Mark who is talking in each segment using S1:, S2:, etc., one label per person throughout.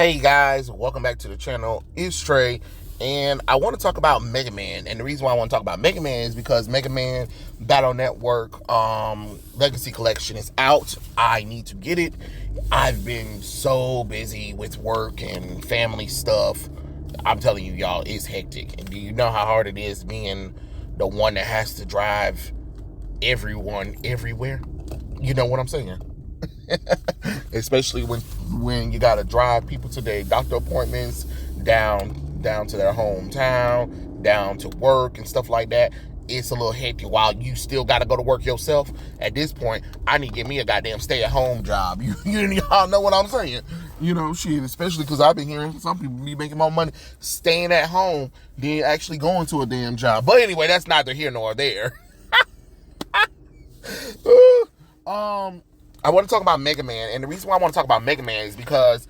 S1: Hey guys, welcome back to the channel. It's Trey, and I want to talk about MegaMan. And the reason why I want to talk about MegaMan is because MegaMan Battle Network Legacy Collection is out. I need to get it. I've been so busy with work and family stuff. I'm telling you, y'all, it's hectic. And do you know how hard it is being the one that has to drive everyone everywhere? You know what I'm saying? Especially when you gotta drive people to their doctor appointments, down to their hometown, down to work and stuff like that. It's a little hectic while you still gotta go to work yourself. At this point, I need to get me a goddamn stay-at-home job. Y'all know what I'm saying? Shit, especially because I've been hearing some people be making more money staying at home than actually going to a damn job. But anyway, that's neither here nor there. I want to talk about MegaMan, and the reason why I want to talk about MegaMan is because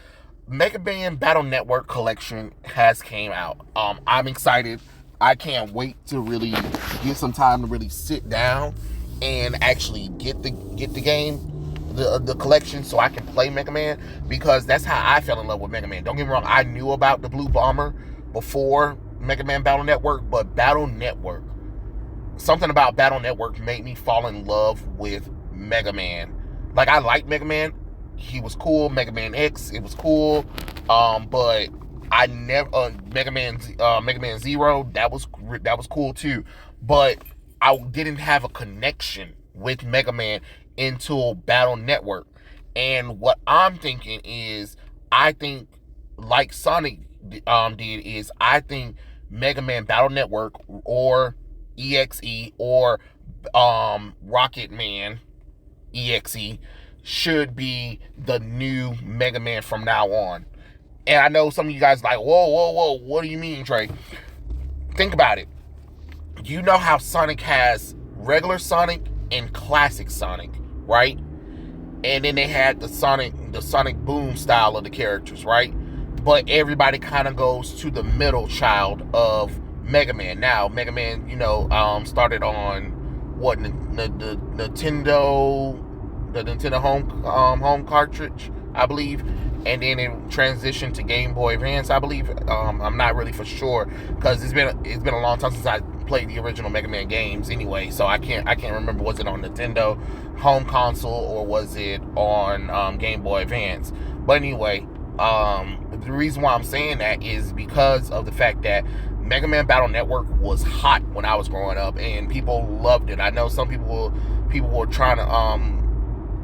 S1: MegaMan Battle Network Collection has came out. I'm excited. I can't wait to really get some time to really sit down and actually get the game, the collection, so I can play MegaMan, because that's how I fell in love with MegaMan. Don't get me wrong, I knew about the Blue Bomber before MegaMan Battle Network, but Battle Network, something about Battle Network made me fall in love with MegaMan. Like, I like MegaMan. He was cool. MegaMan EXE, it was cool. But I never MegaMan Zero, that was cool too. But I didn't have a connection with MegaMan until Battle Network. And what I'm thinking is, I think like Sonic did is, I think MegaMan Battle Network or EXE or Rocket Man EXE should be the new MegaMan from now on. And I know some of you guys are like, whoa, what do you mean, Trey? Think about it. You know how Sonic has regular Sonic and classic Sonic, right? And then they had the Sonic Boom style of the characters, right? But everybody kind of goes to the middle child of MegaMan. Now, MegaMan, started on what, the Nintendo home cartridge, I believe, and then it transitioned to Game Boy Advance, I believe. I'm not really for sure, because it's been a long time since I played the original Mega Man games anyway, so I can't remember, was it on Nintendo home console or was it on Game Boy Advance. But anyway, the reason why I'm saying that is because of the fact that MegaMan Battle Network was hot when I was growing up, and people loved it. I know some people were trying to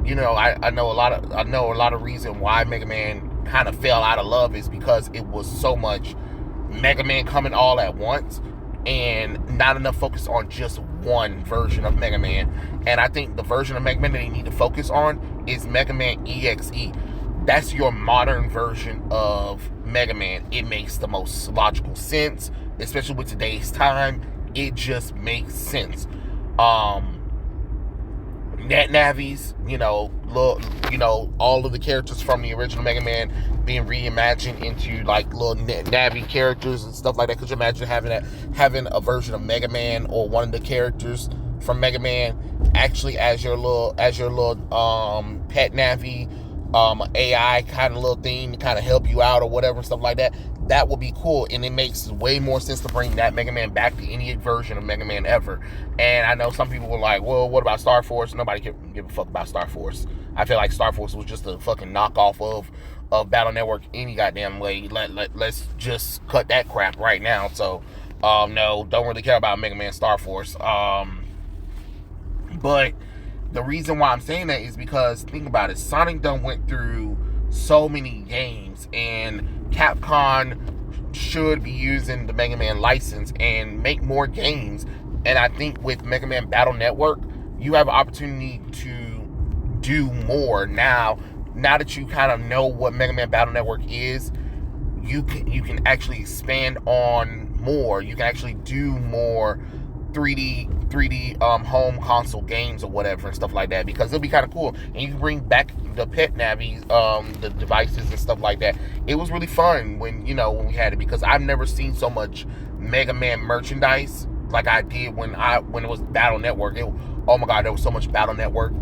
S1: I know a lot of reason why MegaMan kind of fell out of love is because it was so much MegaMan coming all at once and not enough focus on just one version of MegaMan. And I think the version of MegaMan that they need to focus on is MegaMan EXE. That's your modern version of MegaMan. It makes the most logical sense, especially with today's time. It just makes sense. Net Navis, all of the characters from the original Mega Man being reimagined into like little Navi characters and stuff like that. Could you imagine having a version of Mega Man or one of the characters from Mega Man actually as your little pet Navi, AI kind of little thing to kind of help you out or whatever and stuff like that? That would be cool, and it makes way more sense to bring that Mega Man back to any version of Mega Man ever. And I know some people were like, well, what about Star Force? Nobody can give a fuck about Star Force. I feel like Star Force was just a fucking knockoff of Battle Network any goddamn way. Let's just cut that crap right now. So, no, don't really care about Mega Man Star Force. But the reason why I'm saying that is because, think about it, Sonic done went through so many games, and Capcom should be using the Mega Man license and make more games. And I think with Mega Man Battle Network, you have an opportunity to do more now that you kind of know what Mega Man Battle Network is. You can actually expand on more. You can actually do more 3D home console games or whatever and stuff like that, because it'll be kind of cool. And you can bring back the pet Navi, the devices and stuff like that. It was really fun when we had it, because I've never seen so much Mega Man merchandise like I did when it was Battle Network. Oh my god, there was so much Battle Network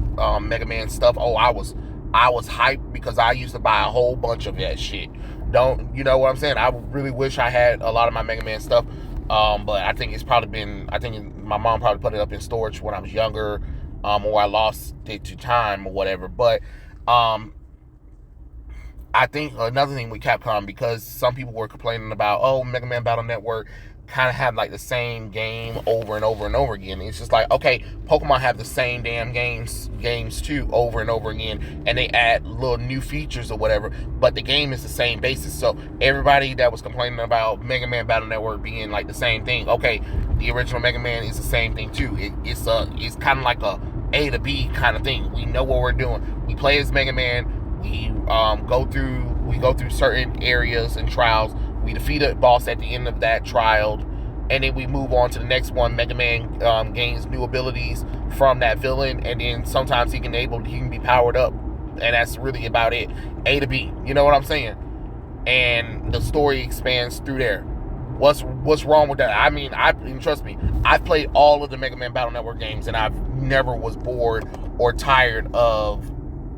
S1: Mega Man stuff. Oh, I was hyped, because I used to buy a whole bunch of that shit. Don't, you know what I'm saying? I really wish I had a lot of my Mega Man stuff. But I think it's probably been, I think my mom probably put it up in storage when I was younger, or I lost it to time or whatever. But I think another thing with Capcom, because some people were complaining about, oh, Mega Man Battle Network kind of have like the same game over and over and over again. It's just like, okay, Pokemon have the same damn games too over and over again, and they add little new features or whatever, but the game is the same basis. So everybody that was complaining about Mega Man Battle Network being like the same thing, okay, the original Mega Man is the same thing too. It's kind of like A to B kind of thing. We know what we're doing. We play as Mega Man. We go through certain areas and trials. We defeat a boss at the end of that trial, and then we move on to the next one. Mega Man gains new abilities from that villain, and then sometimes he can be powered up, and that's really about it. A to B, you know what I'm saying? And the story expands through there. What's wrong with that? I mean, trust me, I've played all of the Mega Man Battle Network games, and I've never was bored or tired of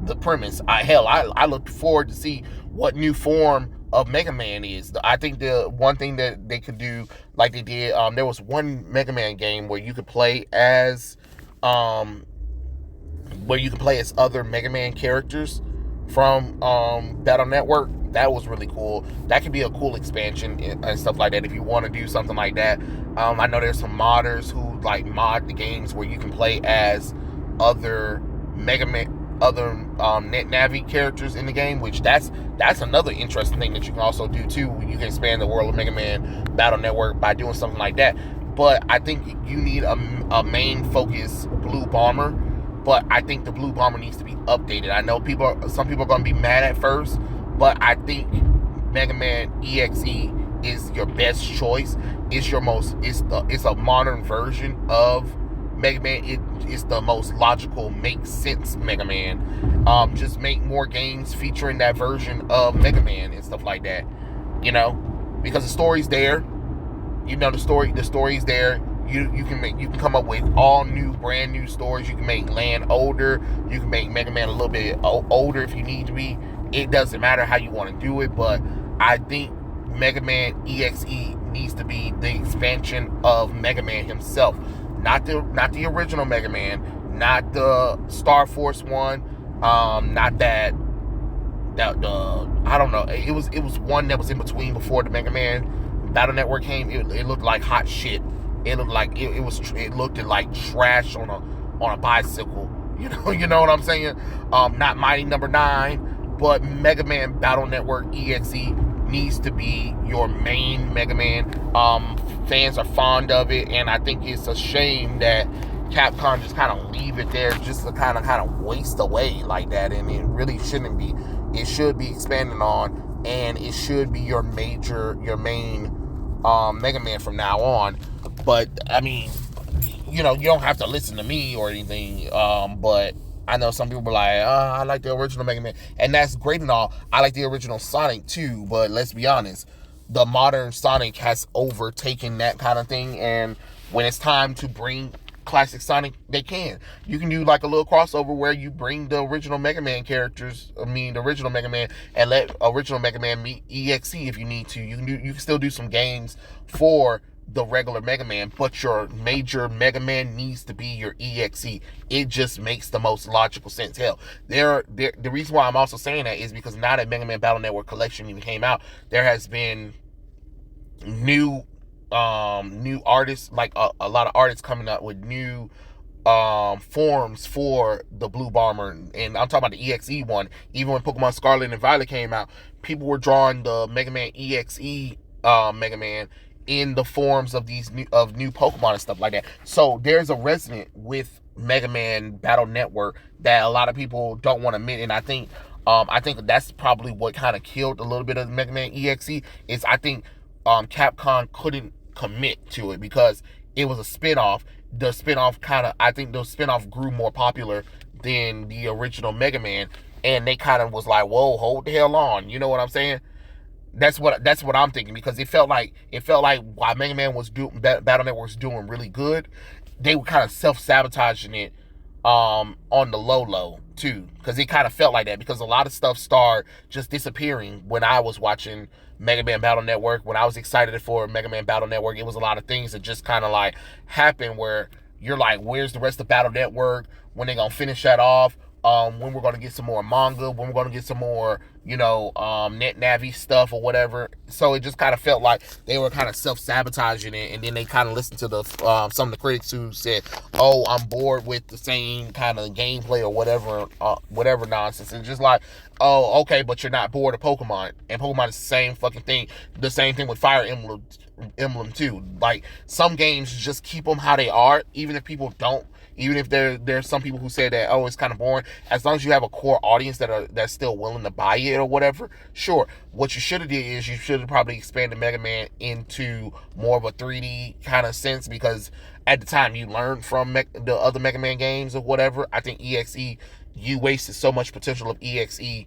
S1: the premise. I look forward to see what new form of Mega Man is. I think the one thing that they could do, like they did, there was one Mega Man game where you could play as other Mega Man characters from Battle Network. That was really cool. That could be a cool expansion and stuff like that if you want to do something like that. I know there's some modders who like mod the games where you can play as other Mega Man, other net Navi characters in the game, which that's another interesting thing that you can also do too. You can expand the world of Mega Man Battle Network by doing something like that. But I think you need a main focus Blue Bomber. But I think the Blue Bomber needs to be updated. I know some people are going to be mad at first, but I think Mega Man EXE is your best choice. It's a modern version of Mega Man. It's the most logical, makes sense Mega Man. Just make more games featuring that version of Mega Man and stuff like that. You know, because the story's there. You know, the story's there. You can come up with all new, brand new stories. You can make Land older. You can make Mega Man a little bit older if you need to be. It doesn't matter how you want to do it, but I think Mega Man EXE needs to be the expansion of Mega Man himself. Not the original Mega Man, not the Star Force one, not that I don't know. It was one that was in between before the Mega Man Battle Network came. It looked like hot shit. It looked like it looked like trash on a bicycle. You know what I'm saying? Not Mighty Number 9, but Mega Man Battle Network EXE needs to be your main Mega Man. Fans are fond of it, and I think it's a shame that Capcom just kind of leave it there just to kind of waste away like that, and it really shouldn't be. It should be expanded on, and it should be your main Mega Man from now on. But I mean, you don't have to listen to me or anything, but I know some people are like, I like the original Mega Man, and that's great and all. I like the original Sonic too, but let's be honest, the modern Sonic has overtaken that kind of thing, and when it's time to bring classic Sonic, they can. You can do like a little crossover where you bring the original Mega Man characters, the original Mega Man, and let original Mega Man meet EXE if you need to. You can still do some games for the regular Mega Man, but your major Mega Man needs to be your EXE. It just makes the most logical sense. Hell, the reason why I'm also saying that is because now that Mega Man Battle Network Collection even came out, there has been new artists, like a lot of artists coming up with new forms for the Blue Bomber, and I'm talking about the EXE one. Even when Pokemon Scarlet and Violet came out, people were drawing the Mega Man EXE Mega Man in the forms of these new Pokemon and stuff like that. So there's a resonance with Mega Man Battle Network that a lot of people don't want to admit, and I think that's probably what kind of killed a little bit of Mega Man EXE. Is I think Capcom couldn't commit to it because it was a spinoff. The spinoff grew more popular than the original Mega Man, and they kind of was like, whoa, hold the hell on. You know what I'm saying? That's what I'm thinking, because it felt like while Mega Man was Battle Network was doing really good, they were kind of self-sabotaging it on the low too, because it kind of felt like that, because a lot of stuff started just disappearing when I was watching Mega Man Battle Network. When I was excited for Mega Man Battle Network, it was a lot of things that just kind of like happened where you're like, where's the rest of Battle Network? When they gonna finish that off? When we're gonna get some more manga? When we're gonna get some more, net Navi stuff or whatever? So it just kind of felt like they were kind of self-sabotaging it, and then they kind of listened to the some of the critics who said, "Oh, I'm bored with the same kind of gameplay or whatever nonsense." And just like, "Oh, okay, but you're not bored of Pokemon, and Pokemon is the same fucking thing. The same thing with Fire Emblem too. Like, some games, just keep them how they are, even if people don't." Even if there's some people who say that, oh, it's kind of boring, as long as you have a core audience that's still willing to buy it or whatever, sure. What you should have did is you should have probably expanded Mega Man into more of a 3D kind of sense, because at the time you learned from the other Mega Man games or whatever. I think EXE, you wasted so much potential of EXE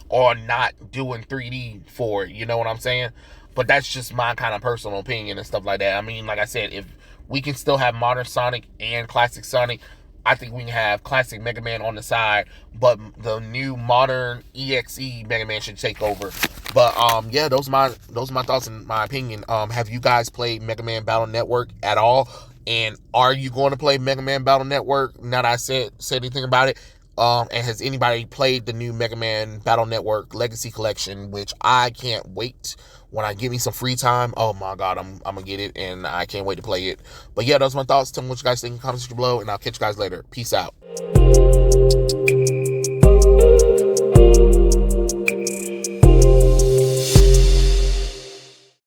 S1: on not doing 3D for it. You know what I'm saying? But that's just my kind of personal opinion and stuff like that. I mean, like I said, if we can still have modern Sonic and classic Sonic, I think we can have classic Mega Man on the side, but the new modern EXE Mega Man should take over. But yeah, those are my thoughts and my opinion. Have you guys played Mega Man Battle Network at all? And are you going to play Mega Man Battle Network now that I said anything about it? And has anybody played the new Mega Man Battle Network Legacy Collection, which I can't wait when I give me some free time? Oh my God, I'm gonna get it, and I can't wait to play it. But yeah, those are my thoughts. Tell me what you guys think in the comments below, and I'll catch you guys later. Peace out.